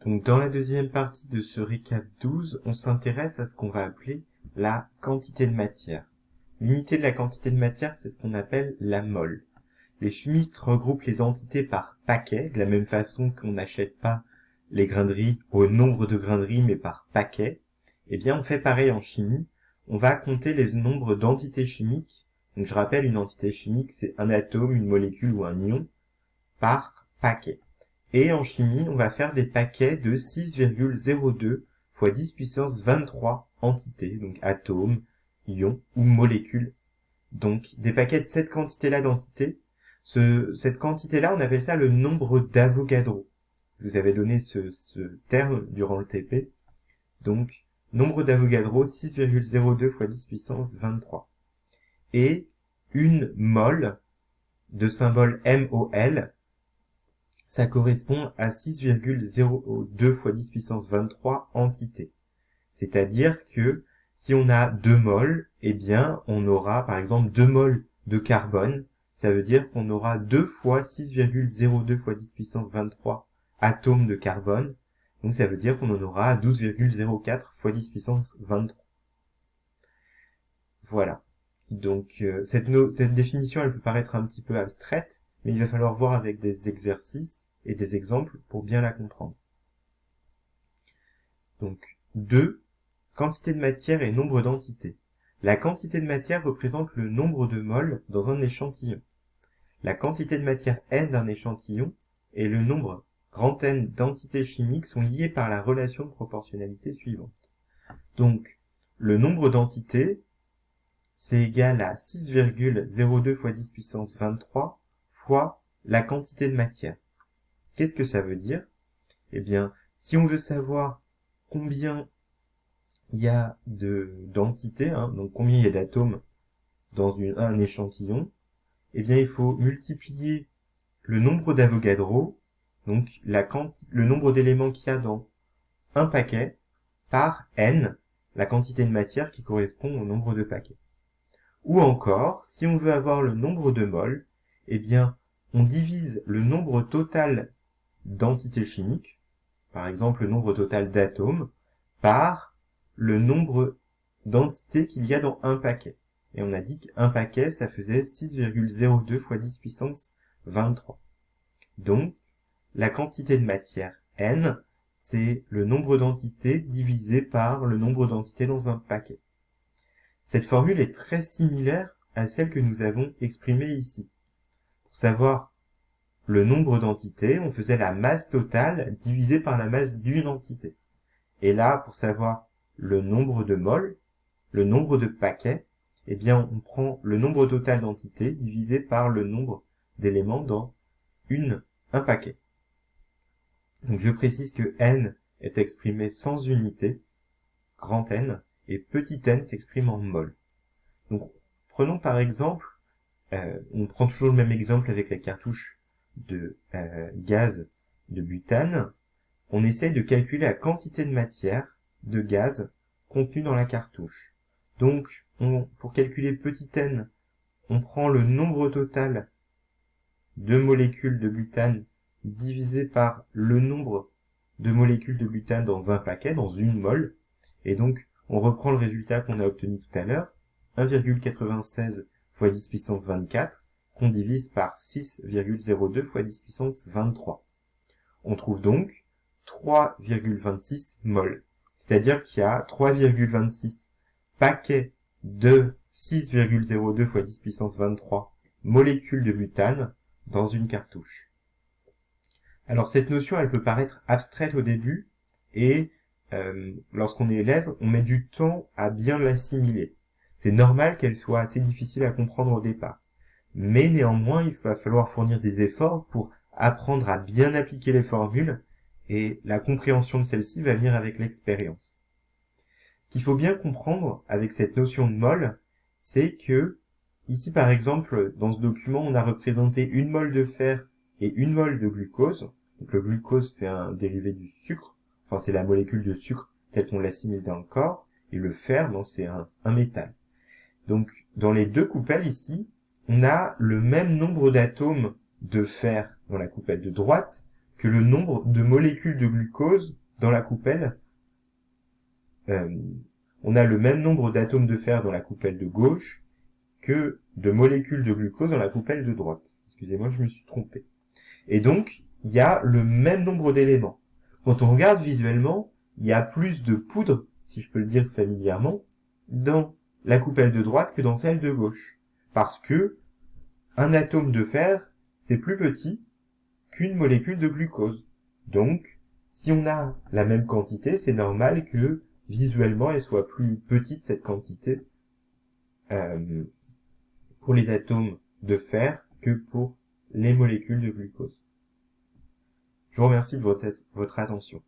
Donc dans la deuxième partie de ce récap 12, on s'intéresse à ce qu'on va appeler la quantité de matière. L'unité de la quantité de matière, c'est ce qu'on appelle la mole. Les chimistes regroupent les entités par paquets, de la même façon qu'on n'achète pas les grains de riz au nombre de grains de riz, mais par paquets. Eh bien, on fait pareil en chimie. On va compter les nombres d'entités chimiques. Donc je rappelle, une entité chimique, c'est un atome, une molécule ou un ion, par paquet. Et en chimie, on va faire des paquets de 6,02 fois 10 puissance 23 entités, donc atomes, ions ou molécules. Donc des paquets de cette quantité-là d'entités. Cette quantité-là, on appelle ça le nombre d'Avogadro. Je vous avais donné ce terme durant le TP. Donc, nombre d'Avogadro, 6,02 fois 10 puissance 23. Et une mole de symbole MOL, ça correspond à 6,02 fois 10 puissance 23 entités. C'est-à-dire que si on a 2 moles, eh bien, on aura par exemple 2 moles de carbone. Ça veut dire qu'on aura 2 fois 6,02 fois 10 puissance 23 atomes de carbone. Donc ça veut dire qu'on en aura 12,04 fois 10 puissance 23. Voilà. Donc cette définition, elle peut paraître un petit peu abstraite, mais il va falloir voir avec des exercices et des exemples pour bien la comprendre. Donc 2. Quantité de matière et nombre d'entités. La quantité de matière représente le nombre de moles dans un échantillon. La quantité de matière N d'un échantillon et le nombre grand N d'entités chimiques sont liés par la relation de proportionnalité suivante. Donc, le nombre d'entités, c'est égal à 6,02 fois 10 puissance 23 fois la quantité de matière. Qu'est-ce que ça veut dire? Eh bien, si on veut savoir combien il y a d'entités, donc combien il y a d'atomes dans un échantillon, eh bien il faut multiplier le nombre d'Avogadro, donc le nombre d'éléments qu'il y a dans un paquet, par n, la quantité de matière qui correspond au nombre de paquets. Ou encore, si on veut avoir le nombre de moles, eh bien on divise le nombre total d'entités chimiques, par exemple le nombre total d'atomes, par le nombre d'entités qu'il y a dans un paquet. Et on a dit qu'un paquet, ça faisait 6,02 fois 10 puissance 23. Donc, la quantité de matière N, c'est le nombre d'entités divisé par le nombre d'entités dans un paquet. Cette formule est très similaire à celle que nous avons exprimée ici. Pour savoir le nombre d'entités, on faisait la masse totale divisée par la masse d'une entité. Et là, pour savoir le nombre de moles, le nombre de paquets, eh bien, on prend le nombre total d'entités divisé par le nombre d'éléments dans un paquet. Donc, je précise que n est exprimé sans unité, grand N, et petit n s'exprime en mol. Donc, prenons par exemple, on prend toujours le même exemple avec la cartouche de gaz de butane. On essaye de calculer la quantité de matière de gaz contenue dans la cartouche. Donc, pour calculer petit n, on prend le nombre total de molécules de butane divisé par le nombre de molécules de butane dans un paquet, dans une mole, et donc on reprend le résultat qu'on a obtenu tout à l'heure, 1,96 fois 10 puissance 24, qu'on divise par 6,02 fois 10 puissance 23. On trouve donc 3,26 moles. C'est-à-dire qu'il y a 3,26 paquets de 6,02 fois 10 puissance 23 molécules de butane dans une cartouche. Alors cette notion, elle peut paraître abstraite au début et lorsqu'on est élève, on met du temps à bien l'assimiler. C'est normal qu'elle soit assez difficile à comprendre au départ. Mais néanmoins, il va falloir fournir des efforts pour apprendre à bien appliquer les formules et la compréhension de celle-ci va venir avec l'expérience. Ce qu'il faut bien comprendre avec cette notion de mol, c'est que ici par exemple dans ce document on a représenté une mole de fer et une mole de glucose. Donc le glucose c'est un dérivé du sucre, enfin c'est la molécule de sucre telle qu'on l'assimile dans le corps, et le fer c'est un métal. Donc dans les deux coupelles ici, on a le même nombre d'atomes de fer dans la coupelle de droite que le nombre de molécules de glucose dans la coupelle. On a le même nombre d'atomes de fer dans la coupelle de gauche que de molécules de glucose dans la coupelle de droite. Excusez-moi, je me suis trompé. Et donc, il y a le même nombre d'éléments. Quand on regarde visuellement, il y a plus de poudre, si je peux le dire familièrement, dans la coupelle de droite que dans celle de gauche. Parce que un atome de fer, c'est plus petit qu'une molécule de glucose. Donc, si on a la même quantité, c'est normal que visuellement elle soit plus petite, cette quantité, pour les atomes de fer que pour les molécules de glucose. Je vous remercie de votre attention.